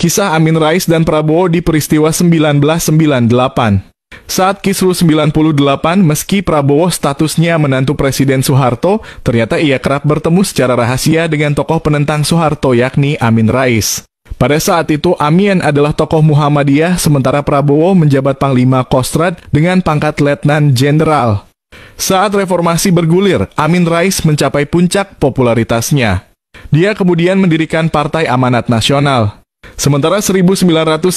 Kisah Amin Rais dan Prabowo di peristiwa 1998. Saat Kisruh 98, meski Prabowo statusnya menantu Presiden Soeharto, ternyata ia kerap bertemu secara rahasia dengan tokoh penentang Soeharto yakni Amin Rais. Pada saat itu, Amin adalah tokoh Muhammadiyah, sementara Prabowo menjabat Panglima Kostrad dengan pangkat Letnan Jenderal. Saat reformasi bergulir, Amin Rais mencapai puncak popularitasnya. Dia kemudian mendirikan Partai Amanat Nasional. Sementara 1998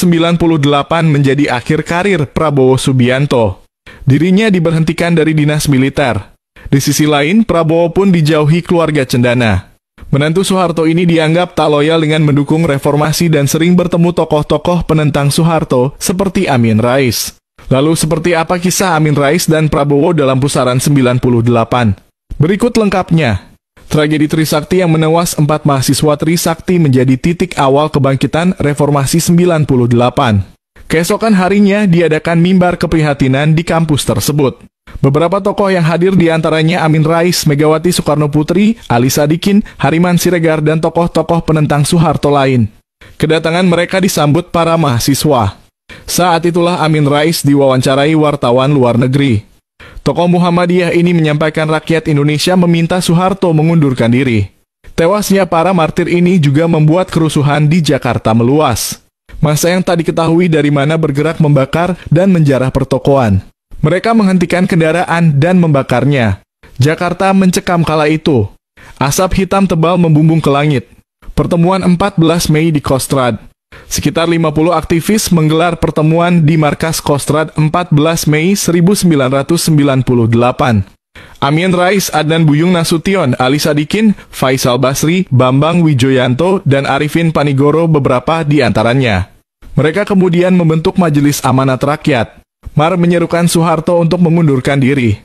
menjadi akhir karir Prabowo Subianto. Dirinya diberhentikan dari dinas militer. Di sisi lain, Prabowo pun dijauhi keluarga cendana. Menantu Soeharto ini dianggap tak loyal dengan mendukung reformasi dan sering bertemu tokoh-tokoh penentang Soeharto seperti Amin Rais. Lalu seperti apa kisah Amin Rais dan Prabowo dalam pusaran 98? Berikut lengkapnya. Tragedi Trisakti yang menewas 4 mahasiswa Trisakti menjadi titik awal kebangkitan reformasi 98. Keesokan harinya diadakan mimbar keprihatinan di kampus tersebut. Beberapa tokoh yang hadir diantaranya Amin Rais, Megawati Soekarno Putri, Ali Sadikin, Hariman Siregar, dan tokoh-tokoh penentang Soeharto lain. Kedatangan mereka disambut para mahasiswa. Saat itulah Amin Rais diwawancarai wartawan luar negeri. Tokoh Muhammadiyah ini menyampaikan rakyat Indonesia meminta Soeharto mengundurkan diri. Tewasnya para martir ini juga membuat kerusuhan di Jakarta meluas. Massa yang tak diketahui dari mana bergerak membakar dan menjarah pertokoan. Mereka menghentikan kendaraan dan membakarnya. Jakarta mencekam kala itu. Asap hitam tebal membumbung ke langit. Pertemuan 14 Mei di Kostrad. Sekitar 50 aktivis menggelar pertemuan di markas Kostrad 14 Mei 1998. Amin Rais, Adnan Buyung Nasution, Ali Sadikin, Faisal Basri, Bambang Wijoyanto, dan Arifin Panigoro beberapa di antaranya. Mereka kemudian membentuk Majelis Amanat Rakyat. MAR menyerukan Soeharto untuk mengundurkan diri.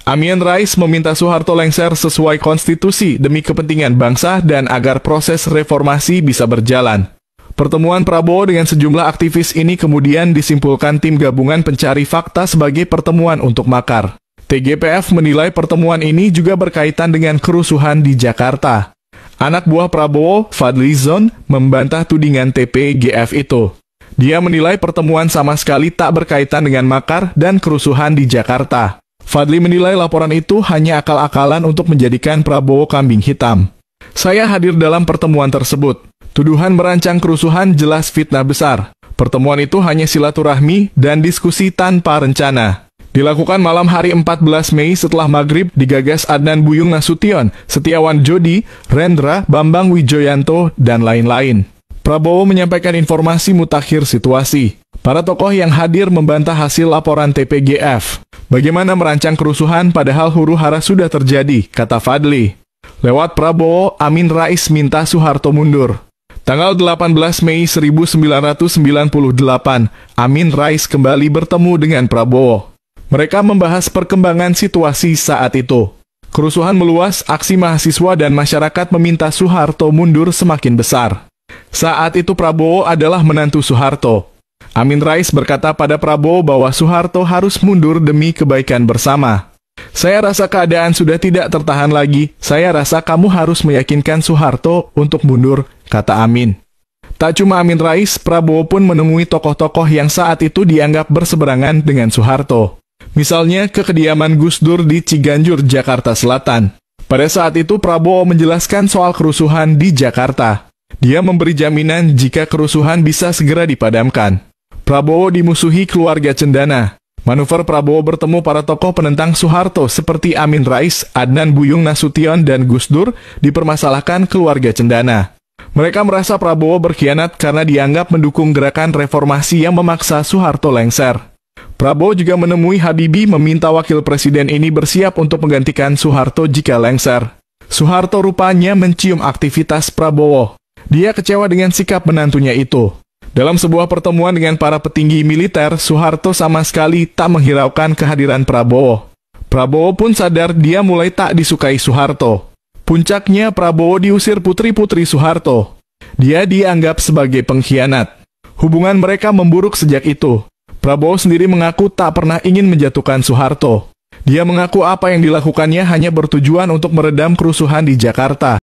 Amin Rais meminta Soeharto lengser sesuai konstitusi demi kepentingan bangsa dan agar proses reformasi bisa berjalan. Pertemuan Prabowo dengan sejumlah aktivis ini kemudian disimpulkan tim gabungan pencari fakta sebagai pertemuan untuk makar. TGPF menilai pertemuan ini juga berkaitan dengan kerusuhan di Jakarta. Anak buah Prabowo, Fadli Zon, membantah tudingan TPGF itu. Dia menilai pertemuan sama sekali tak berkaitan dengan makar dan kerusuhan di Jakarta. Fadli menilai laporan itu hanya akal-akalan untuk menjadikan Prabowo kambing hitam. Saya hadir dalam pertemuan tersebut. Tuduhan merancang kerusuhan jelas fitnah besar. Pertemuan itu hanya silaturahmi dan diskusi tanpa rencana. Dilakukan malam hari 14 Mei setelah maghrib, digagas Adnan Buyung Nasution, Setiawan Jodi, Rendra, Bambang Wijoyanto, dan lain-lain. Prabowo menyampaikan informasi mutakhir situasi. Para tokoh yang hadir membantah hasil laporan TPGF. Bagaimana merancang kerusuhan padahal huru-hara sudah terjadi, kata Fadli. Lewat Prabowo, Amin Rais minta Soeharto mundur. Tanggal 18 Mei 1998, Amin Rais kembali bertemu dengan Prabowo. Mereka membahas perkembangan situasi saat itu. Kerusuhan meluas, aksi mahasiswa dan masyarakat meminta Soeharto mundur semakin besar. Saat itu Prabowo adalah menantu Soeharto. Amin Rais berkata pada Prabowo bahwa Soeharto harus mundur demi kebaikan bersama. Saya rasa keadaan sudah tidak tertahan lagi. Saya rasa kamu harus meyakinkan Soeharto untuk mundur, kata Amin. Tak cuma Amin Rais, Prabowo pun menemui tokoh-tokoh yang saat itu dianggap berseberangan dengan Soeharto. Misalnya ke kediaman Gus Dur di Ciganjur, Jakarta Selatan. Pada saat itu Prabowo menjelaskan soal kerusuhan di Jakarta. Dia memberi jaminan jika kerusuhan bisa segera dipadamkan. Prabowo dimusuhi keluarga cendana. Manuver Prabowo bertemu para tokoh penentang Soeharto seperti Amin Rais, Adnan Buyung Nasution, dan Gus Dur dipermasalahkan keluarga cendana. Mereka merasa Prabowo berkhianat karena dianggap mendukung gerakan reformasi yang memaksa Soeharto lengser. Prabowo juga menemui Habibie meminta wakil presiden ini bersiap untuk menggantikan Soeharto jika lengser. Soeharto rupanya mencium aktivitas Prabowo. Dia kecewa dengan sikap menantunya itu. Dalam sebuah pertemuan dengan para petinggi militer, Soeharto sama sekali tak menghiraukan kehadiran Prabowo. Prabowo pun sadar dia mulai tak disukai Soeharto. Puncaknya Prabowo diusir putri-putri Soeharto. Dia dianggap sebagai pengkhianat. Hubungan mereka memburuk sejak itu. Prabowo sendiri mengaku tak pernah ingin menjatuhkan Soeharto. Dia mengaku apa yang dilakukannya hanya bertujuan untuk meredam kerusuhan di Jakarta.